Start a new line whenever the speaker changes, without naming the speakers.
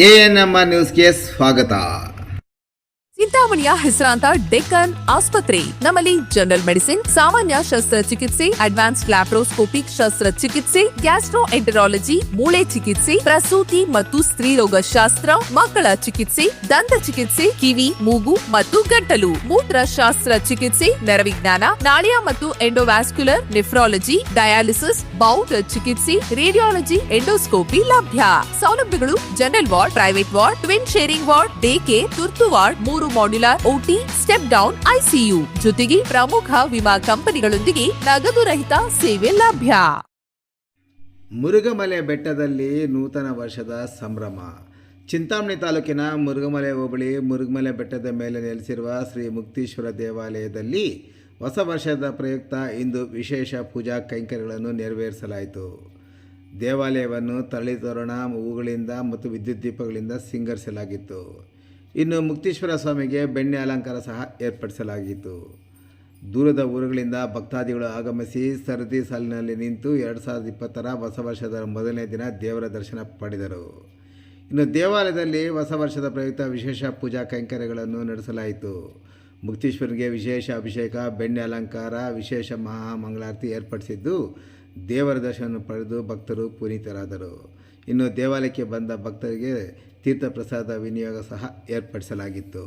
ANMR ನ್ಯೂಸ್ಗೆ ಸ್ವಾಗತ.
ಚಿಂತಾಮಣಿಯ ಹೆಸರಾಂತ ಡೆಕ್ಕನ್ ಆಸ್ಪತ್ರೆ. ನಮ್ಮಲ್ಲಿ ಜನರಲ್ ಮೆಡಿಸಿನ್, ಸಾಮಾನ್ಯ ಶಸ್ತ್ರಚಿಕಿತ್ಸೆ, ಅಡ್ವಾನ್ಸ್ಡ್ ಲ್ಯಾಪ್ರೋಸ್ಕೋಪಿಕ್ ಶಸ್ತ್ರಚಿಕಿತ್ಸೆ, ಗ್ಯಾಸ್ಟ್ರೋಎಂಟರಾಲಜಿ, ಮೂಳೆ ಚಿಕಿತ್ಸೆ, ಪ್ರಸೂತಿ ಮತ್ತು ಸ್ತ್ರೀರೋಗ ಶಾಸ್ತ್ರ, ಮಕ್ಕಳ ಚಿಕಿತ್ಸೆ, ದಂತ ಚಿಕಿತ್ಸೆ, ಕಿವಿ, ಮೂಗು ಮತ್ತು ಗಂಟಲು, ಮೂತ್ರಶಾಸ್ತ್ರ ಚಿಕಿತ್ಸೆ, ನರವಿಜ್ಞಾನ, ನಾಳಿಯ ಮತ್ತು ಎಂಡೋವ್ಯಾಸ್ಕ್ಯುಲರ್, ನೆಫ್ರಾಲಜಿ, ಡಯಾಲಿಸಿಸ್, ಬೌಲ್ ಚಿಕಿತ್ಸೆ, ರೇಡಿಯಾಲಜಿ, ಎಂಡೋಸ್ಕೋಪಿ ಲಭ್ಯ. ಸೌಲಭ್ಯಗಳು: general ward, private ward, twin sharing ward, day care, ತುರ್ತು ward, 3 modular OT, step down ICU, ಜೊತೆಗೆ ಪ್ರಮುಖ ವಿಮಾ ಕಂಪನಿಗಳೊಂದಿಗೆ ನಗದು ರಹಿತ ಸೇವೆ ಲಭ್ಯ.
ಮುರುಘಮಲೆ ಬೆಟ್ಟದಲ್ಲಿ ನೂತನ ವರ್ಷದ ಸಂಭ್ರಮ. ಚಿಂತಾಮಣಿ ತಾಲೂಕಿನ ಮುರುಘಮಲೆ ಹೋಬಳಿ ಮುರುಘಮಲೆ ಬೆಟ್ಟದ ಮೇಲೆ ನೆಲೆಸಿರುವ ಶ್ರೀ ಮುಕ್ತೀಶ್ವರ ದೇವಾಲಯದಲ್ಲಿ ಹೊಸ ವರ್ಷದ ಪ್ರಯುಕ್ತ ಇಂದು ವಿಶೇಷ ಪೂಜಾ ಕೈಂಕರ್ಯಗಳನ್ನು ನೆರವೇರಿಸಲಾಯಿತು. ದೇವಾಲಯವನ್ನು ತಳಿ ತೋರಣ, ಹೂಗಳಿಂದ ಮತ್ತು ವಿದ್ಯುತ್ ದೀಪಗಳಿಂದ ಸಿಂಗರಿಸಲಾಗಿತ್ತು. ಇನ್ನು ಮುಕ್ತೀಶ್ವರ ಸ್ವಾಮಿಗೆ ಬೆಣ್ಣೆ ಅಲಂಕಾರ ಸಹ ಏರ್ಪಡಿಸಲಾಗಿತ್ತು. ದೂರದ ಊರುಗಳಿಂದ ಭಕ್ತಾದಿಗಳು ಆಗಮಿಸಿ ಸರದಿ ಸಾಲಿನಲ್ಲಿ ನಿಂತು 2020 ಹೊಸ ವರ್ಷದ ಮೊದಲನೇ ದಿನ ದೇವರ ದರ್ಶನ ಪಡೆದರು. ಇನ್ನು ದೇವಾಲಯದಲ್ಲಿ ಹೊಸ ವರ್ಷದ ಪ್ರಯುಕ್ತ ವಿಶೇಷ ಪೂಜಾ ಕೈಂಕರ್ಯಗಳನ್ನು ನಡೆಸಲಾಯಿತು. ಮುಕ್ತೀಶ್ವರನಿಗೆ ವಿಶೇಷ ಅಭಿಷೇಕ, ಬೆಣ್ಣೆ ಅಲಂಕಾರ, ವಿಶೇಷ ಮಹಾಮಂಗಳಾರತಿ ಏರ್ಪಡಿಸಿದ್ದು ದೇವರ ದರ್ಶನ ಪಡೆದು ಭಕ್ತರು ಪುನೀತರಾದರು. ಇನ್ನು ದೇವಾಲಯಕ್ಕೆ ಬಂದ ಭಕ್ತರಿಗೆ ತೀರ್ಥ ಪ್ರಸಾದ ವಿನಿಯೋಗ ಸಹ ಏರ್ಪಡಿಸಲಾಗಿತ್ತು.